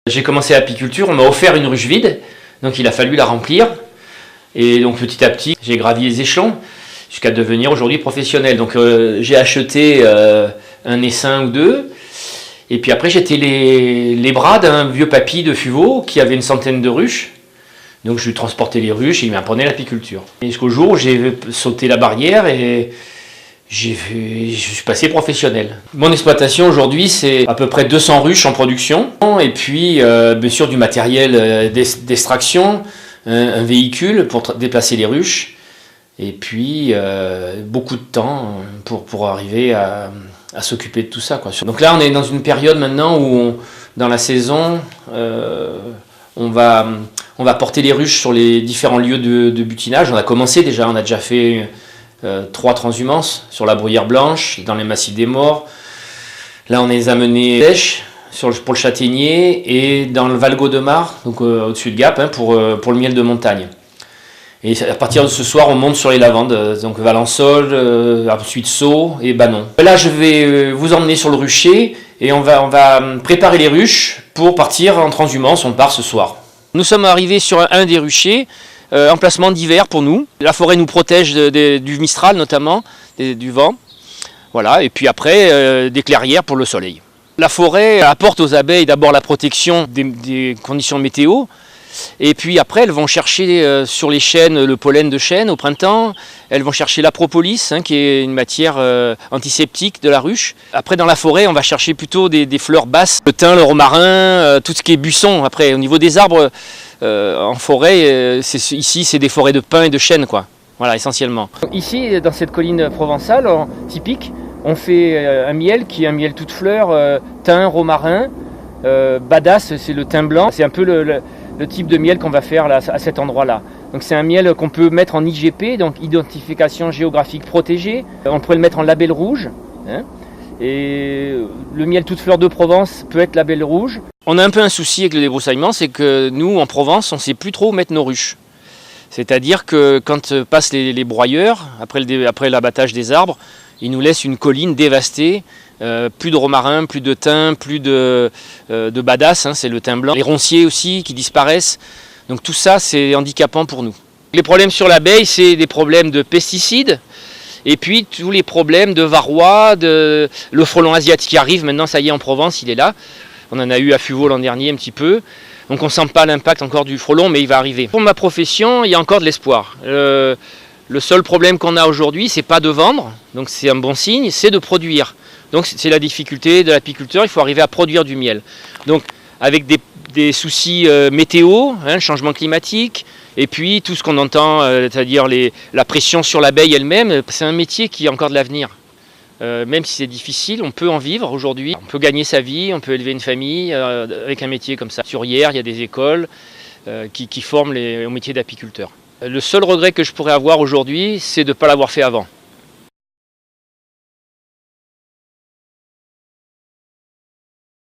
J'ai commencé l'apiculture, on m'a offert une ruche vide, donc il a fallu la remplir. Et donc petit à petit, j'ai gravi les échelons jusqu'à devenir aujourd'hui professionnel. Donc j'ai acheté un essaim ou deux. Et puis après, j'étais les bras d'un vieux papy de Fuveau qui avait une centaine de ruches. Donc je lui transportais les ruches et il m'apprenait l'apiculture. Jusqu'au jour où j'ai sauté la barrière et je suis passé professionnel. Mon exploitation aujourd'hui, c'est à peu près 200 ruches en production. Et puis bien sûr du matériel d'extraction, un véhicule pour déplacer les ruches. Et puis beaucoup de temps pour arriver à s'occuper de tout ça, quoi. Donc là, on est dans une période maintenant où, dans la saison, on va porter les ruches sur les différents lieux de butinage. On a commencé déjà, on a déjà fait 3 transhumances sur la Bruyère Blanche, dans les massifs des Morts. Là, on les a menés sèches pour le châtaignier et dans le Val-Gaudemar, donc au-dessus de Gap, pour le miel de montagne. Et à partir de ce soir, on monte sur les lavandes, donc Valençol, ensuite Sceaux et Banon. Là, je vais vous emmener sur le rucher et on va préparer les ruches pour partir en transhumance. On part ce soir. Nous sommes arrivés sur un des ruchers, emplacement d'hiver pour nous. La forêt nous protège du Mistral notamment, du vent. Voilà, et puis après, des clairières pour le soleil. La forêt apporte aux abeilles d'abord la protection des conditions météo. Et puis après, elles vont chercher sur les chênes le pollen de chêne au printemps. Elles vont chercher la propolis, qui est une matière antiseptique de la ruche. Après, dans la forêt, on va chercher plutôt des fleurs basses, le thym, le romarin, tout ce qui est buisson. Après, au niveau des arbres, en forêt, ici, c'est des forêts de pins et de chênes, quoi. Voilà, essentiellement. Ici, dans cette colline provençale typique, on fait un miel qui est un miel toute fleur, thym, romarin. Badass, c'est le thym blanc. C'est un peu le type de miel qu'on va faire là, à cet endroit-là. Donc c'est un miel qu'on peut mettre en IGP, donc identification géographique protégée. On pourrait le mettre en label rouge. Et le miel toute fleur de Provence peut être label rouge. On a un peu un souci avec le débroussaillement, c'est que nous, en Provence, on ne sait plus trop où mettre nos ruches. C'est-à-dire que quand passent les broyeurs, après l'abattage des arbres, ils nous laissent une colline dévastée. Plus de romarin, plus de thym, plus de badass, c'est le thym blanc. Les ronciers aussi qui disparaissent. Donc tout ça, c'est handicapant pour nous. Les problèmes sur l'abeille, c'est des problèmes de pesticides. Et puis tous les problèmes de varroa, le frelon asiatique qui arrive maintenant, ça y est, en Provence, il est là. On en a eu à Fuveau l'an dernier un petit peu. Donc on ne sent pas l'impact encore du frelon, mais il va arriver. Pour ma profession, il y a encore de l'espoir. Le seul problème qu'on a aujourd'hui, c'est pas de vendre, donc c'est un bon signe, c'est de produire. Donc c'est la difficulté de l'apiculteur, il faut arriver à produire du miel. Donc avec des soucis météo, changement climatique, et puis tout ce qu'on entend, c'est-à-dire la pression sur l'abeille elle-même, c'est un métier qui a encore de l'avenir. Même si c'est difficile, on peut en vivre aujourd'hui. On peut gagner sa vie, on peut élever une famille avec un métier comme ça. Sur Hyères, il y a des écoles qui forment au métier d'apiculteur. Le seul regret que je pourrais avoir aujourd'hui, c'est de ne pas l'avoir fait avant.